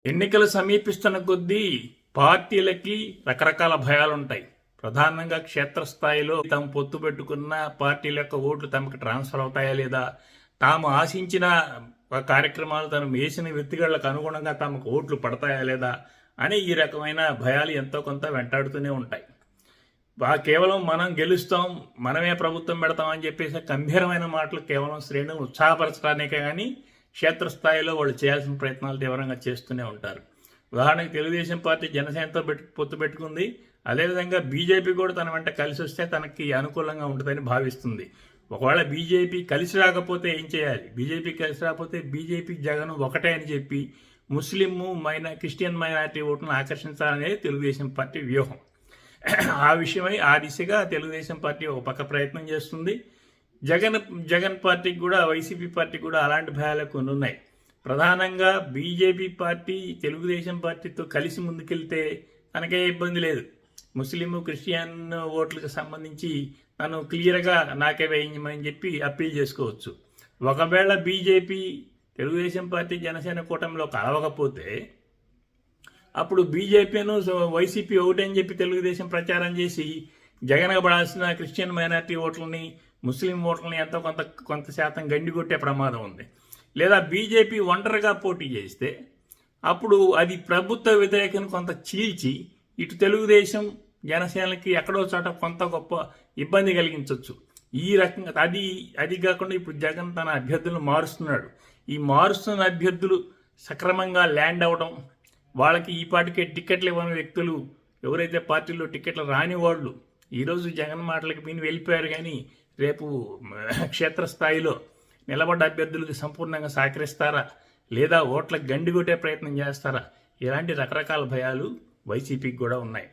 ఎన్నికలు సమీపిస్తున్న కొద్దీ పార్టీలకి రకరకాల భయాలుంటాయి. ప్రధానంగా క్షేత్రస్థాయిలో తాము పొత్తు పెట్టుకున్న పార్టీల యొక్క ఓట్లు తమకు ట్రాన్స్ఫర్ అవుతాయా లేదా, తాము ఆశించిన కార్యక్రమాలు తను వేసిన వ్యక్తిగళ్లకు అనుగుణంగా తమకు ఓట్లు పడతాయా లేదా అని ఈ రకమైన భయాలు ఎంతో కొంత వెంటాడుతూనే ఉంటాయి. కేవలం మనం గెలుస్తాం, మనమే ప్రభుత్వం పెడతాం అని చెప్పేసి గంభీరమైన మాటలు కేవలం శ్రేణులను ఉత్సాహపరచడానికే కానీ క్షేత్రస్థాయిలో వాళ్ళు చేయాల్సిన ప్రయత్నాలు తీవ్రంగా చేస్తూనే ఉంటారు. ఉదాహరణకు తెలుగుదేశం పార్టీ జనసేనతో పొత్తు పెట్టుకుంది. అదేవిధంగా బీజేపీ కూడా తన వెంట కలిసి వస్తే తనకి అనుకూలంగా ఉంటుందని భావిస్తుంది. ఒకవేళ బీజేపీ కలిసి రాకపోతే ఏం చేయాలి? బీజేపీ కలిసి రాకపోతే బీజేపీ జగన్ ఒకటే అని చెప్పి క్రిస్టియన్ మైనారిటీ ఓట్లను ఆకర్షించాలనేది తెలుగుదేశం పార్టీ వ్యూహం. ఆ విషయమై ఆ దిశగా తెలుగుదేశం పార్టీ ఒక పక్క ప్రయత్నం చేస్తుంది. జగన్ పార్టీకి కూడా, వైసీపీ పార్టీకి కూడా అలాంటి భయాలు కొన్ని ఉన్నాయి. ప్రధానంగా బీజేపీ పార్టీ తెలుగుదేశం పార్టీతో కలిసి ముందుకెళ్తే తనకే ఇబ్బంది లేదు. క్రిస్టియన్ ఓట్లకు సంబంధించి తను క్లియర్గా నాకే వేయించమని చెప్పి అప్పీల్ చేసుకోవచ్చు. ఒకవేళ బీజేపీ తెలుగుదేశం పార్టీ జనసేన కూటమిలో కలవకపోతే అప్పుడు బీజేపీను వైసీపీ ఒకటని చెప్పి తెలుగుదేశం ప్రచారం చేసి జగన్కు పడాల్సిన క్రిస్టియన్ మైనారిటీ ఓట్లని, ముస్లిం ఓట్లని ఎంతో కొంత శాతం గండికొట్టే ప్రమాదం ఉంది. లేదా బీజేపీ ఒంటరిగా పోటీ చేస్తే అప్పుడు అది ప్రభుత్వ వ్యతిరేకను కొంత చీల్చి ఇటు తెలుగుదేశం జనసేనలకి ఎక్కడో చోట కొంత గొప్ప ఇబ్బంది కలిగించవచ్చు. ఈ రకంగా అది కాకుండా ఇప్పుడు జగన్ తన అభ్యర్థులను మారుస్తున్నాడు. ఈ మారుస్తున్న అభ్యర్థులు సక్రమంగా ల్యాండ్ అవ్వడం, వాళ్ళకి ఈ పాటికే టికెట్లు ఇవ్వని వ్యక్తులు, ఎవరైతే పార్టీలో టికెట్లు రాని వాళ్ళు ఈరోజు జగన్ మాటలకు విని వెళ్ళిపోయారు, కానీ రేపు క్షేత్రస్థాయిలో నిలబడ్డ అభ్యర్థులకు సంపూర్ణంగా సహకరిస్తారా లేదా ఓట్లకు గండి కొట్టే ప్రయత్నం చేస్తారా? ఇలాంటి రకరకాల భయాలు వైసీపీకి కూడా ఉన్నాయి.